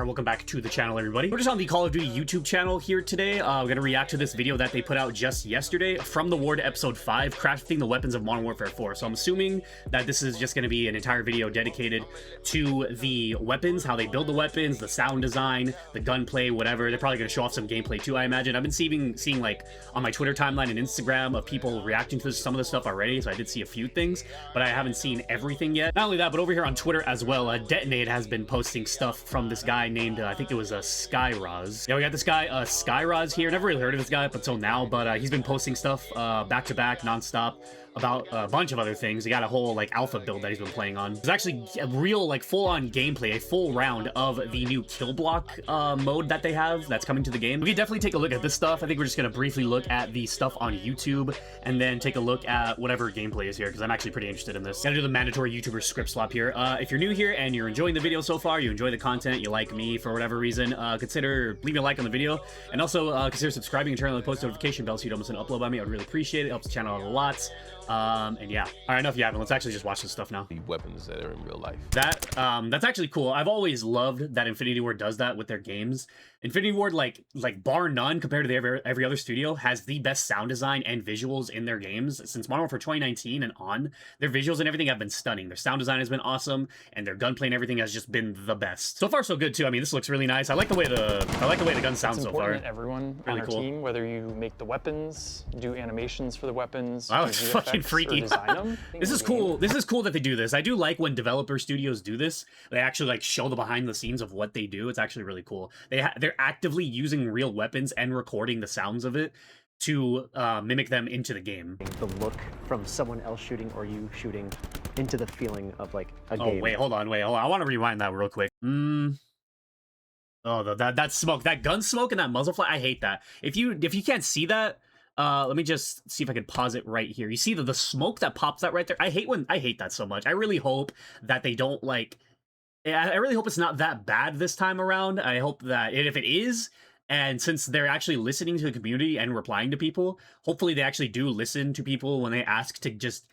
welcome back to the channel, everybody. We're just on the Call of Duty YouTube channel here today. We're gonna react to this video that they put out just yesterday from the War to Episode 5, crafting the weapons of Modern Warfare 4. So I'm assuming that this is just gonna be an entire video dedicated to the weapons, how they build the weapons, the sound design, the gunplay, whatever. They're probably gonna show off some gameplay too, I imagine. I've been seeing like on my Twitter timeline and Instagram of people reacting to some of this stuff already, so I did see a few things, but I haven't seen everything yet. Not only that, but over here on Twitter as well, Detonate has been posting stuff from this guy named, I think it was Skyroz. Yeah, we got this guy, Skyroz here. Never really heard of this guy up until now, but he's been posting stuff back-to-back, non-stop, about a bunch of other things. He got a whole like alpha build that he's been playing on. There's actually a real like full-on gameplay, a full round of the new kill block mode that they have that's coming to the game. We can definitely take a look at this stuff. I think we're just gonna briefly look at the stuff on YouTube and then take a look at whatever gameplay is here, because I'm actually pretty interested in this. Gotta do the mandatory YouTuber script swap here. If you're new here and you're enjoying the video so far, you enjoy the content, you like me for whatever reason, consider leaving a like on the video, and also consider subscribing and turning on the post notification bell so you don't miss an upload by me. I would really appreciate it. It helps the channel out a lot. And yeah, all right, enough yapping. Let's actually just watch this stuff now. The weapons that are in real life. That's actually cool. I've always loved that Infinity Ward does that with their games. Infinity Ward, like bar none compared to every other studio, has the best sound design and visuals in their games since Modern Warfare 2019 and on. Their visuals and everything have been stunning. Their sound design has been awesome, and their gunplay and everything has just been the best. So far, so good too. I mean, this looks really nice. I like the way the guns sound so far. That everyone really on our cool team, whether you make the weapons, do animations for the weapons, wow, it's fucking freaky. This is cool. This is cool that they do this. I do like when developer studios do this. They actually like show the behind the scenes of what they do. It's actually really cool. They're actively using real weapons and recording the sounds of it to mimic them into the game. The look from someone else shooting or you shooting into the feeling of like a game. Oh wait, hold on. I want to rewind that real quick. Oh, that smoke, that gun smoke and that muzzle flash. I hate that. If you can't see that, let me just see if I can pause it right here. You see the smoke that pops out right there? I hate that so much. I really hope that they don't like, I really hope it's not that bad this time around. I hope that if it is, and since they're actually listening to the community and replying to people, hopefully they actually do listen to people when they ask to just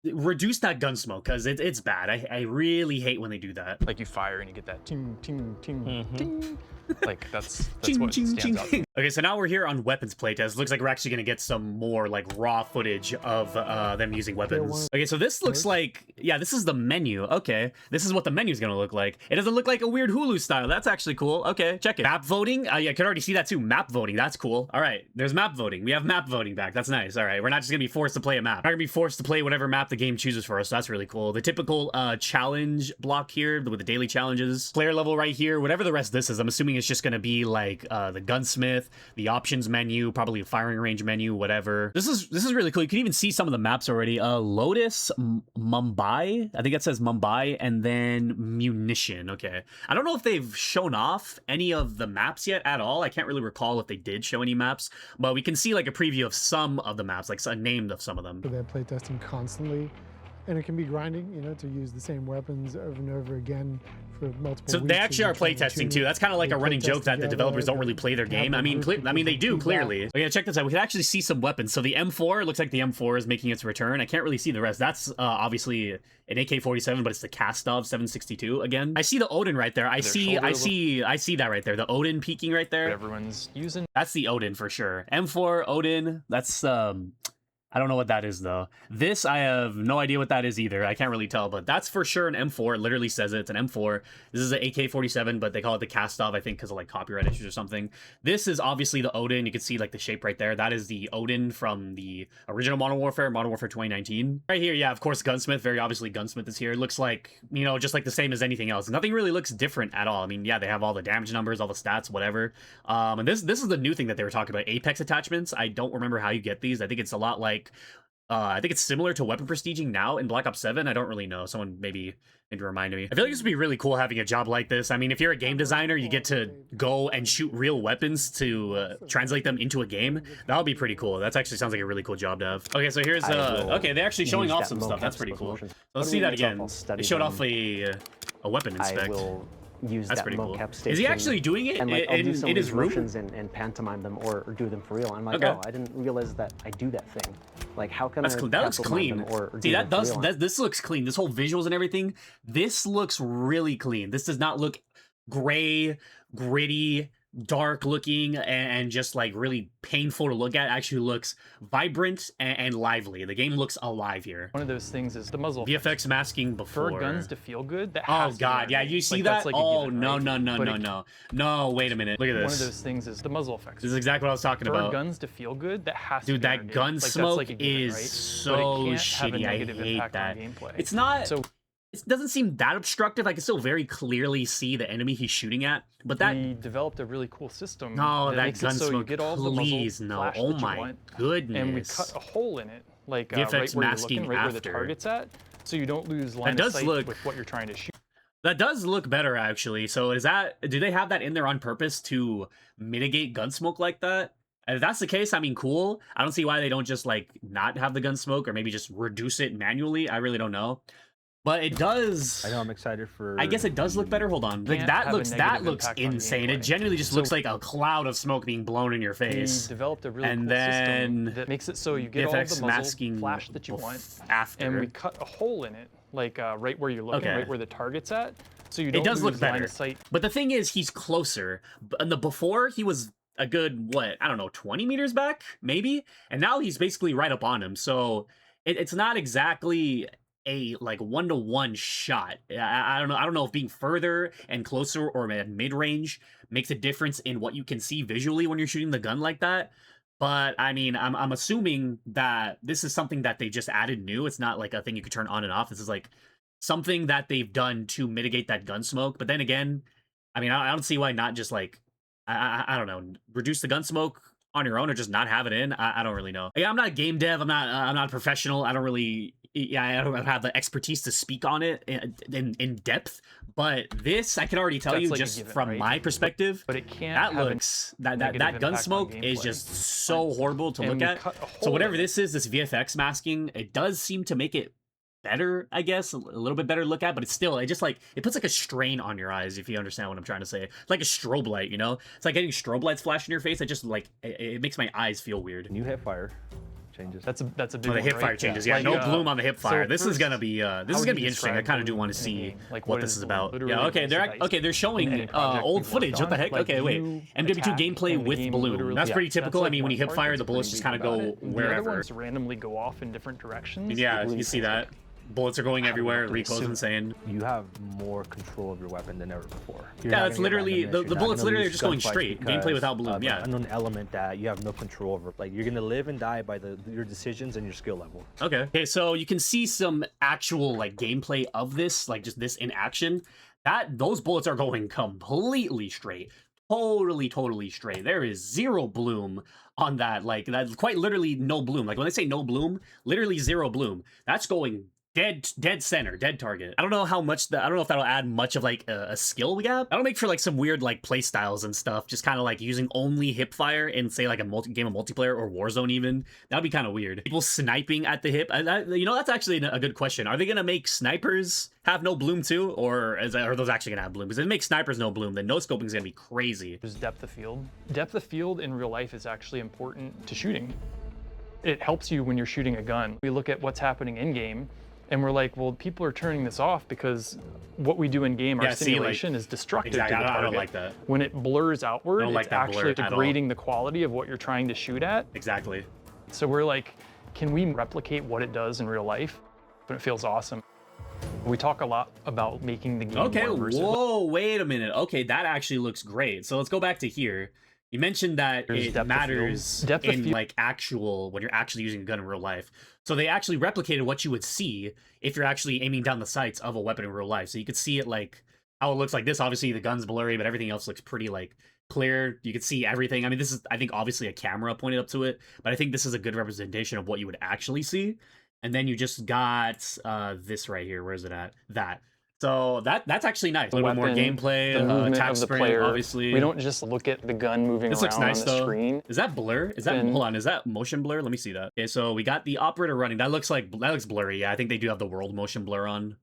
reduce that gun smoke, because it's bad. I really hate when they do that. Like you fire and you get that ting ting ting ting. Like that's ching, what ching, stands ching. out. Okay, so now we're here on weapons playtest. Looks like we're actually gonna get some more like raw footage of them using weapons. Okay, so this looks like, yeah, this is the menu. Okay, this is what the menu is gonna look like. It doesn't look like a weird Hulu style. That's actually cool. Okay, check it. Map voting. Yeah, I can already see that too. Map voting. That's cool. All right, there's map voting. We have map voting back. That's nice. All right, we're not just gonna be forced to play a map. We're not gonna be forced to play whatever map the game chooses for us. So that's really cool. The typical challenge block here with the daily challenges, player level right here. Whatever the rest of this is, I'm assuming it's just gonna be like the gunsmith, the options menu, probably a firing range menu, whatever. This is really cool. You can even see some of the maps already. Lotus, Mumbai, I think it says Mumbai, and then munition. Okay, I don't know if they've shown off any of the maps yet at all. I can't really recall if they did show any maps, but we can see like a preview of some of the maps, like a name of some of them. They're playtesting constantly, and it can be grinding, you know, to use the same weapons over and over again for multiple so weeks. They actually are playtesting too. That's kind of like a running joke that the developers don't really play their game. I mean, they do clearly. Okay, check this out. We can actually see some weapons. So the M4, it looks like the M4 is making its return. I can't really see the rest. That's obviously an AK-47, but it's the Kastov 762 again. I see the Odin right there. I see that right there. The Odin peeking right there. Everyone's using. That's the Odin for sure. M4 Odin. That's I don't know what that is though. This, I have no idea what that is either. I can't really tell, but that's for sure an M4. It literally says it. It's an M4. This is an AK-47, but they call it the Kastov, I think, because of like copyright issues or something. This is obviously the Odin. You can see like the shape right there. That is the Odin from the original Modern Warfare 2019. Right here, yeah, of course, Gunsmith. Very obviously, Gunsmith is here. It looks like, you know, just like the same as anything else. Nothing really looks different at all. I mean, yeah, they have all the damage numbers, all the stats, whatever. And this is the new thing that they were talking about. Apex attachments. I don't remember how you get these. I think it's a lot like I think it's similar to weapon prestiging now in Black Ops 7. I don't really know. Someone maybe remind me. I feel like this would be really cool having a job like this. I mean, if you're a game designer, you get to go and shoot real weapons to translate them into a game. That would be pretty cool. That actually sounds like a really cool job to have. Okay, so here's okay, they're actually showing off some stuff. That's pretty cool. So let's see that again. They showed off a weapon inspect. Use That's that pretty cool. mocap station. Is he actually doing it and, like, I'll do some in of his these room? motions and pantomime them or do them for real. I'm like, Okay. oh, I didn't realize that I do that thing. Like, how can That's I cool. That looks pantomime clean. them or See, do that them for does real? this looks clean. This whole visuals and everything. This looks really clean. This does not look gray, gritty, dark looking, and just like really painful to look at. Actually looks vibrant and lively. The game looks alive here. One of those things is the muzzle. VFX masking before. For guns to feel good, that Oh has to be god, yeah, animated. you see Like, that? that's like a Oh given, no, right? no, no, But no, it- no. No, wait a minute. Look at One of this. those things is the muzzle effects. This is exactly what I was talking For about. guns to feel good, that has to Dude, be that animated. gun Like, that's smoke like a given, is right? so But it can't have a shitty. I negative hate impact that. on gameplay. It's not. So It doesn't seem that obstructive. I can still very clearly see the enemy he's shooting at. But that. we developed a really cool system. No, that makes gun it so you smoke. get all Please, the muzzle no. flash Oh that you my want, goodness. and we cut a hole in it, like VFX right where you're masking looking, right where the after. target's at, so you don't lose line does of sight look- with what you're trying to shoot. That does look better, actually. So is that? Do they have that in there on purpose to mitigate gun smoke like that? And if that's the case, I mean, cool. I don't see why they don't just like not have the gun smoke or maybe just reduce it manually. I really don't know. But it does. I know I'm excited for. I guess it does look better. Hold on. Like Can't that have a looks negative looks impact on insane. It gameplay. genuinely just So- looks like a cloud of smoke being blown in your We face. developed a really And cool then system that makes it so you get all VFX the muzzle masking flash that you want, after. and we cut a hole in it, like right where you're looking, Okay. right where the target's at, so you don't It does lose look line better. of sight. But the thing is, he's closer. In the before, he was a good, what, I don't know, 20 meters back, maybe? And now he's basically right up on him. So it's not exactly a like one-to-one shot. I don't know. I don't know if being further and closer or at mid-range makes a difference in what you can see visually when you're shooting the gun like that. But I mean, I'm assuming that this is something that they just added new. It's not like a thing you could turn on and off. This is like something that they've done to mitigate that gun smoke. But then again, I mean, I don't see why not just like I don't know, reduce the gun smoke on your own or just not have it in. I don't really know. Yeah, I'm not a game dev. I'm not a professional. I don't really. Yeah, I don't have the expertise to speak on it in depth. But this, I can already tell That's you like a just given, from right? my perspective. But it can't That have a looks that negative gun impact on smoke is gameplay. just so horrible to And look we at. cut a So hole whatever in it. this is, this VFX masking, it does seem to make it better, I guess, a little bit better to look at, but it's still, it just like, it puts like a strain on your eyes, if you understand what I'm trying to say. It's like a strobe light, you know? It's like getting strobe lights flash in your face. It just like, it makes my eyes feel weird. New hip fire changes. That's a big Oh, the one, hip right? fire changes. Yeah, Like, no bloom on the hip fire. so This is first, gonna be how would you interesting. I describe kind of do bloom want to in a see game? Like, what what this is is bloom? about. Literally Yeah, okay, rolls the dice. they're In showing any project old we've footage. worked What the on, heck? like, Okay, wait. you MW2 attack gameplay and the with game bloom. literally- That's yeah, pretty typical. I like mean, when you one hip part fire, that's the bullets pretty just kind of big about go it. The other wherever. ones randomly go off in different directions. Yeah, It you really see feels that. like- Bullets are going everywhere. really Recoil's soon. insane. You have more control of your weapon than ever before. You're Yeah, not that's gonna get literally- randomness, the you're not bullets gonna literally are lose just going gunfights straight. because Gameplay without bloom, of an yeah. unknown element that you have no control over. Like you're gonna live and die by your decisions and your skill level. Okay, so you can see some actual like gameplay of this, like just this in action. Those bullets are going completely straight. Totally straight. There is zero bloom on that. Like that's quite literally no bloom. Like when they say no bloom, literally zero bloom. That's going dead center, dead target. I don't know how much I don't know if that'll add much of like a skill gap. That'll make for like some weird like play styles and stuff. Just kind of like using only hip fire in say like a game of multiplayer or Warzone even. That'd be kind of weird. People sniping at the hip. You know, that's actually a good question. Are they gonna make snipers have no bloom too, or are those actually gonna have bloom? Because if they make snipers no bloom, then no scoping is gonna be crazy. There's depth of field. Depth of field in real life is actually important to shooting. It helps you when you're shooting a gun. We look at what's happening in game, and we're like, well, people are turning this off because what we do in game, our Yeah, see, like, simulation is destructive exactly, to the I target. don't like that. When it blurs outward, I don't like it's that blur actually at all. degrading the quality of what you're trying to shoot at. Exactly. So we're like, can we replicate what it does in real life? But it feels awesome. We talk a lot about making the game Okay, more immersive. whoa, wait a minute. Okay, that actually looks great. So let's go back to here. You mentioned that There's it depth of matters field. Depth of in field. like when you're actually using a gun in real life. So they actually replicated what you would see if you're actually aiming down the sights of a weapon in real life. So you could see it like how it looks like this. Obviously the gun's blurry, but everything else looks pretty like clear. You can see everything. I mean, this is, I think, obviously a camera pointed up to it, but I think this is a good representation of what you would actually see. And then you just got this right here. Where is it at? That. So that's actually nice. A little bit more Weapon, gameplay, the movement attack of the sprint, player. obviously. We don't just look at the gun moving This looks around nice on the though. screen. Is that blur? Is that Then- hold on? Is that motion blur? Let me see that. Okay, so we got the operator running. That looks blurry. Yeah, I think they do have the world motion blur on.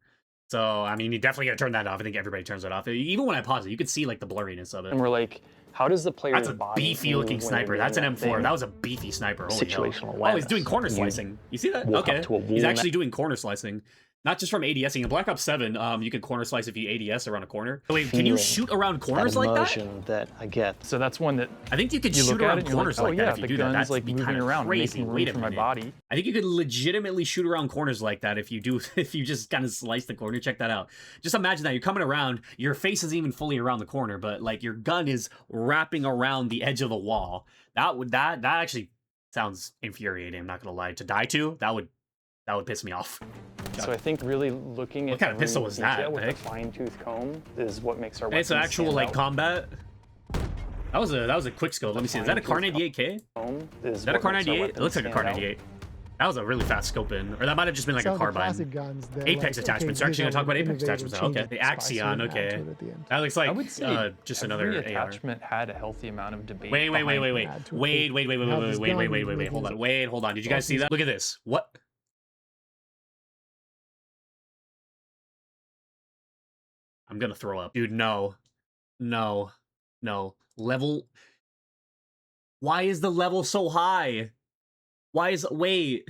So I mean, you definitely gotta turn that off. I think everybody turns it off. Even when I pause it, you could see like the blurriness of it. And we're like, how does the player's That's a body beefy move looking when sniper. they're That's an doing M4. thing? That was a beefy sniper. Holy hell. Situational Oh, he's doing awareness. corner You slicing. You see that? walk up Okay. to a He's wall actually doing corner slicing. Not just from ADSing. In Black Ops 7, you can corner slice if you ADS around a corner. Wait, can you shoot around corners like that? That I get. So that's one that I think you could you shoot look at it around and you're corners like, oh like yeah, that if you the do that. gun's That's like be moving kind of around, crazy. making Wait room a for my minute. body. I think you could legitimately shoot around corners like that if you do, if you just kind of slice the corner. Check that out. Just imagine that you're coming around, your face isn't even fully around the corner, but like your gun is wrapping around the edge of the wall. That actually sounds infuriating. I'm not gonna lie. To die to that would piss me off. So I think really looking at kind of every pistol was that, detail with a Nick? fine-tooth comb is what makes our It's weapons an actual stand like out. combat. That was a quick scope. Let me see. Is that a Car 98K? Is that a Car 98? It looks like a Car 98. That was a really fast scope in, or that might have just been like Some a of the carbine. classic guns that, Apex like, attachments. okay, We're actually gonna talk about Apex innovative, attachments. change Okay, it, the spice it, Axion. and add to Okay, it at the end. that looks like I would say just every another AR. attachment had a healthy amount of debate. Wait. behind it. Hold on. Did you guys see that? Look at this. What? I'm gonna throw up. Dude, no. Level. Why is the level so high? Wait.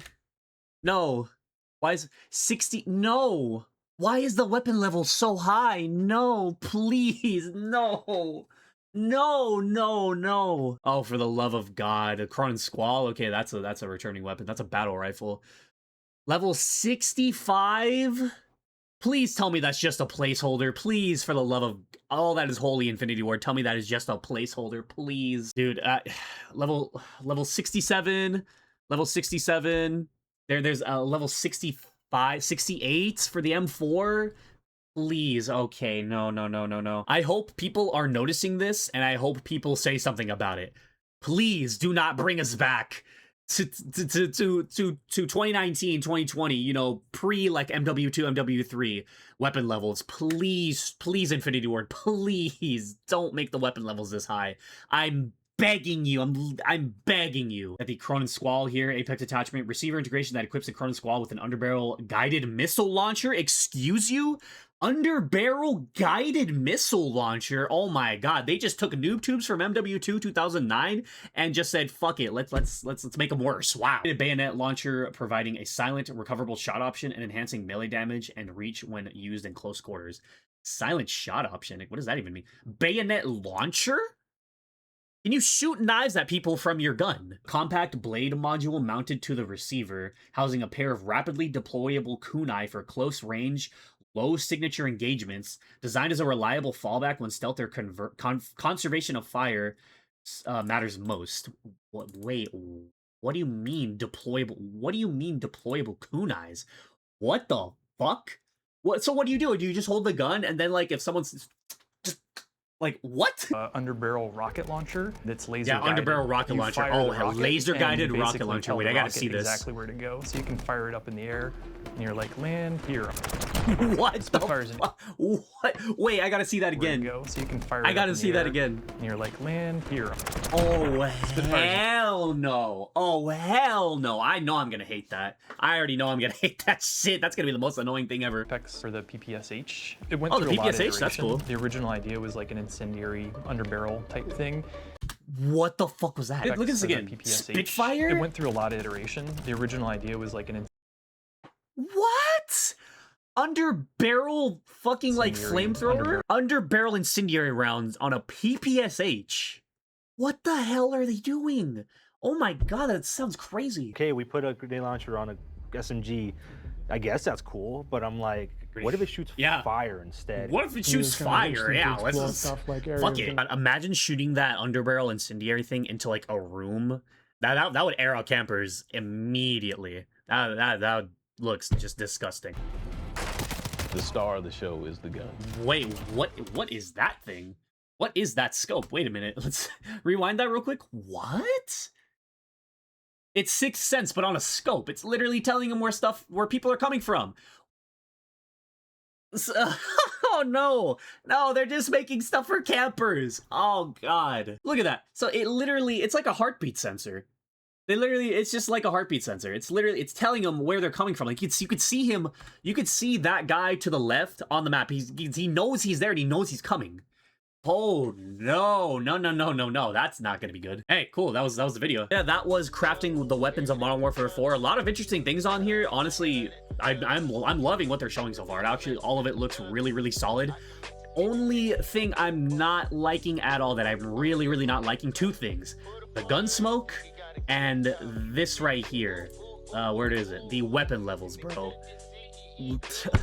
No. Why is 60? No. Why is the weapon level so high? No, please. No. Oh, for the love of God. A Cronin Squall? Okay, that's a returning weapon. That's a battle rifle. Level 65? Please tell me that's just a placeholder. Please, for the love of all that is holy, Infinity Ward, tell me that is just a placeholder. Please. Dude, level 67. Level 67. There's level 65, 68 for the M4. Please. Okay, no. I hope people are noticing this, and I hope people say something about it. Please do not bring us back to 2019, 2020, you know, pre like MW2, MW3 weapon levels. Please, Infinity Ward, please don't make the weapon levels this high. I'm begging you. I'm begging you. At the Cronin Squall here, Apex attachment, receiver integration that equips the Cronin Squall with an underbarrel guided missile launcher. Excuse you? Underbarrel guided missile launcher. Oh my god, they just took noob tubes from MW2 2009 and just said fuck it, let's make them worse. Wow. A bayonet launcher providing a silent recoverable shot option and enhancing melee damage and reach when used in close quarters. Silent shot option, what does that even mean? Bayonet launcher? Can you shoot knives at people from your gun? Compact blade module mounted to the receiver, housing a pair of rapidly deployable kunai for close range, low signature engagements, designed as a reliable fallback when stealth or conservation of fire matters most. Wait, what do you mean deployable? What do you mean deployable kunais? What the fuck? So what do? Do you just hold the gun and then like if someone's just like what? Underbarrel rocket launcher that's laser guided. Yeah, underbarrel rocket You launcher. fire Oh, the rocket laser guided and you rocket basically launcher. tell Wait, the I gotta rocket see this. exactly where to go, so you can fire it up in the air, and you're like, land here. What the Spitfires fuck? What? Wait, I gotta see that Where to again. go, so you can fire it I up gotta in the see that air, again. And you're like, land here. Oh, hell no. Oh, hell no. I know I'm gonna hate that. I already know I'm gonna hate that shit. That's gonna be the most annoying thing ever. Specs for the PPSH. It went Oh, through the a lot of PPSH, that's iteration. cool. The original idea was like an incendiary underbarrel type thing. What the fuck was that? Look at this For the again. PPSH. Spitfire? It went through a lot of iteration. The original idea was like an What? Underbarrel fucking like Incendiary flamethrower? Underbarrel incendiary rounds on a PPSH. What the hell are they doing? Oh my god, that sounds crazy. Okay, we put a grenade launcher on a SMG. I guess that's cool, but I'm like, what if it shoots fire instead? What if it It shoots was kinda fire? interesting to Yeah, let's explore just stuff like fuck areas it. that- Imagine shooting that underbarrel incendiary thing into like a room. That would air out campers immediately. That looks just disgusting. The star of the show is the gun. Wait, what is that thing? What is that scope? Wait a minute. Let's rewind that real quick. What? It's Sixth Sense, but on a scope. It's literally telling them where people are coming from. Oh no, they're just making stuff for campers. Oh god, look at that. So it's like a heartbeat sensor. It's just like a heartbeat sensor. It's telling them where they're coming from. Like you could see that guy to the left on the map. He knows he's there and he knows he's coming. Oh no, that's not gonna be good. Hey, cool, that was the video. Yeah, that was crafting the weapons of Modern Warfare 4. A lot of interesting things on here. Honestly, I'm loving what they're showing so far. Actually, all of it looks really solid. Only thing I'm not liking at all, that I'm really not liking, two things: the gun smoke and this right here. Where is it? The weapon levels, bro.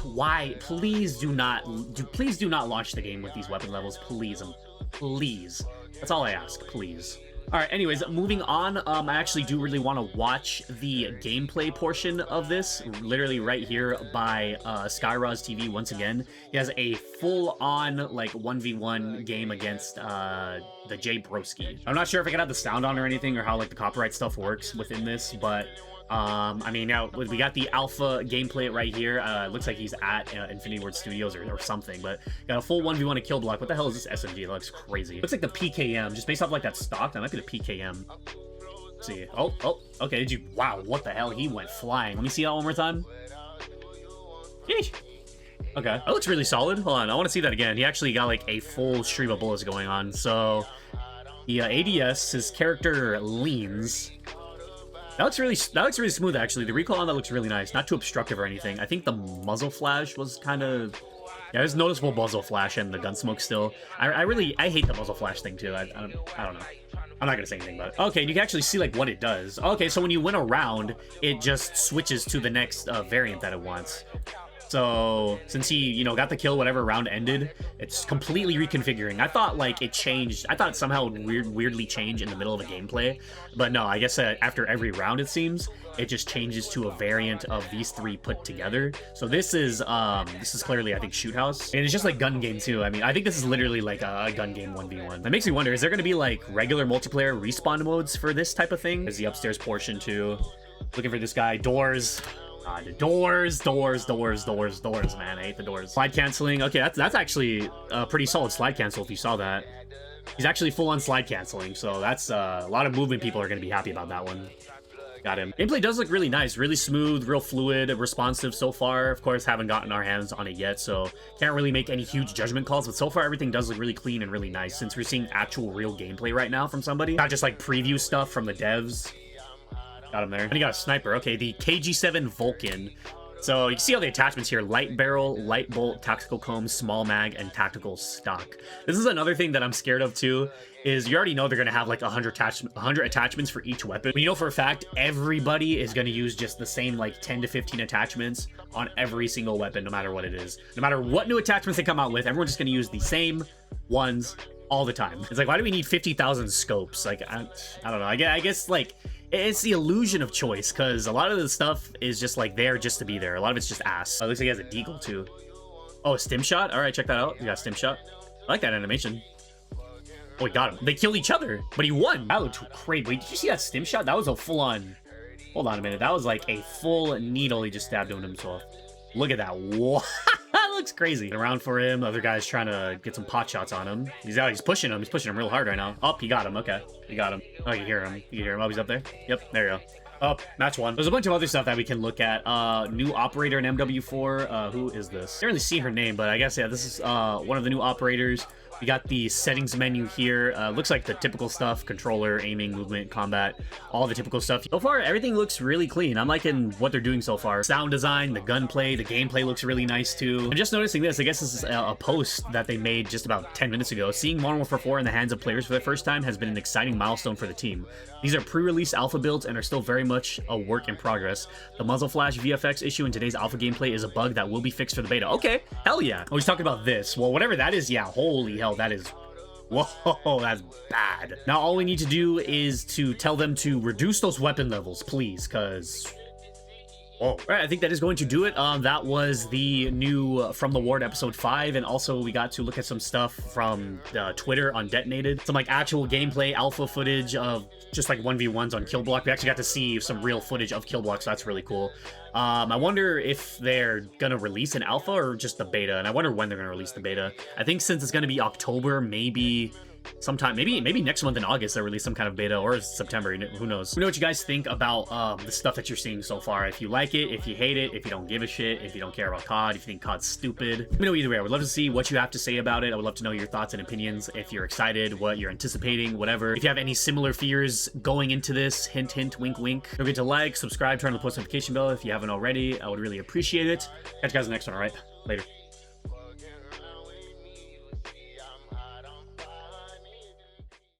Why? Please do not launch the game with these weapon levels, please. Please. That's all I ask, please. All right, anyways, moving on. I actually do really want to watch the gameplay portion of this, literally right here by Skyroz TV once again. He has a full-on, like, 1v1 game against the J Broski. I'm not sure if I can have the sound on or anything, or how, like, the copyright stuff works within this, but I mean, now we got the alpha gameplay right here. Looks like he's at Infinity Ward Studios or something, but got a full 1v1 to kill block. What the hell is this SMG? It looks crazy. Looks like the PKM, just based off like that stock. That might be the PKM. Let's see. Oh, okay. Wow, what the hell? He went flying. Let me see that one more time. Yeesh. Okay, that looks really solid. Hold on, I want to see that again. He actually got like a full stream of bullets going on. So the ADS, his character leans. That looks really smooth, actually. The recoil on that looks really nice. Not too obstructive or anything. I think the muzzle flash was kind of... Yeah, there's noticeable muzzle flash and the gun smoke still. I hate the muzzle flash thing, too. I don't know. I'm not gonna say anything about it. Okay, you can actually see, like, what it does. Okay, so when you win a round, it just switches to the next variant that it wants. So, since he, you know, got the kill whatever round ended, it's completely reconfiguring. I thought, like, it changed. I thought it somehow would weirdly change in the middle of a gameplay. But no, I guess after every round, it seems, it just changes to a variant of these three put together. So this is clearly, I think, Shoot House. And it's just like gun game, too. I mean, I think this is literally like a gun game 1v1. That makes me wonder, is there going to be, like, regular multiplayer respawn modes for this type of thing? There's the upstairs portion, too. Looking for this guy. Doors. The doors, man. I hate the doors. Slide canceling. Okay, that's actually a pretty solid slide cancel if you saw that. He's actually full on slide canceling, so that's a lot of movement. People are going to be happy about that one. Got him. Gameplay does look really nice, really smooth, real fluid, responsive so far. Of course, haven't gotten our hands on it yet, so can't really make any huge judgment calls, but so far everything does look really clean and really nice, since we're seeing actual real gameplay right now from somebody, not just like preview stuff from the devs. Got him there. And he got a sniper. Okay, the KG7 Vulcan. So you can see all the attachments here: light barrel, light bolt, tactical comb, small mag, and tactical stock. This is another thing that I'm scared of too, is you already know they're going to have like 100 attachments for each weapon. But you know for a fact, everybody is going to use just the same like 10 to 15 attachments on every single weapon, no matter what it is. No matter what new attachments they come out with, everyone's just going to use the same ones all the time. It's like, why do we need 50,000 scopes? Like, I don't know. I guess like... It's the illusion of choice, because a lot of the stuff is just like there just to be there. A lot of it's just ass. Oh, looks like he has a deagle too. Oh, a stim shot? All right, check that out. He got a stim shot. I like that animation. Oh, he got him. They killed each other, but he won. That looked great. Wait, did you see that stim shot? That was a full-on... Hold on a minute. That was like a full needle he just stabbed into himself. Look at that. Whoa. That looks crazy. Around for him. Other guy's trying to get some pot shots on him. He's out. He's pushing him. He's pushing him real hard right now. Oh, he got him. Okay. He got him. Oh, you hear him. You hear him. Oh, he's up there. Yep. There you go. Oh, match one. There's a bunch of other stuff that we can look at. New operator in MW4. Who is this? I didn't really see her name, but I guess, yeah, this is one of the new operators. We got the settings menu here. Looks like the typical stuff: controller, aiming, movement, combat, all the typical stuff. So far, everything looks really clean. I'm liking what they're doing so far. Sound design, the gunplay, the gameplay looks really nice too. I'm just noticing this. I guess this is a post that they made just about 10 minutes ago. Seeing Modern Warfare 4 in the hands of players for the first time has been an exciting milestone for the team. These are pre-release alpha builds and are still very much a work in progress. The muzzle flash VFX issue in today's alpha gameplay is a bug that will be fixed for the beta. Okay, hell yeah. Oh, he's talking about this. Well, whatever that is, yeah, holy hell, that is... Whoa, that's bad. Now, all we need to do is to tell them to reduce those weapon levels, please, because... Whoa. All right, I think that is going to do it. That was the new From the Ward episode 5, and also we got to look at some stuff from Twitter on Detonated. Some like actual gameplay alpha footage of just like 1v1s on Kill Block. We actually got to see some real footage of Kill Block, so that's really cool. I wonder if they're gonna release an alpha or just the beta, and I wonder when they're gonna release the beta. I think since it's gonna be October, maybe sometime, maybe next month in August, they'll release some kind of beta, or September, who knows. Let me know what you guys think about the stuff that you're seeing so far. If you like it, if you hate it, if you don't give a shit, if you don't care about COD, if you think COD's stupid. Let me know either way. I would love to see what you have to say about it. I would love to know your thoughts and opinions. If you're excited, what you're anticipating, whatever. If you have any similar fears going into this, hint, hint, wink, wink. Don't forget to like, subscribe, turn on the post notification bell if you haven't already. I would really appreciate it. Catch you guys in the next one, all right? Later.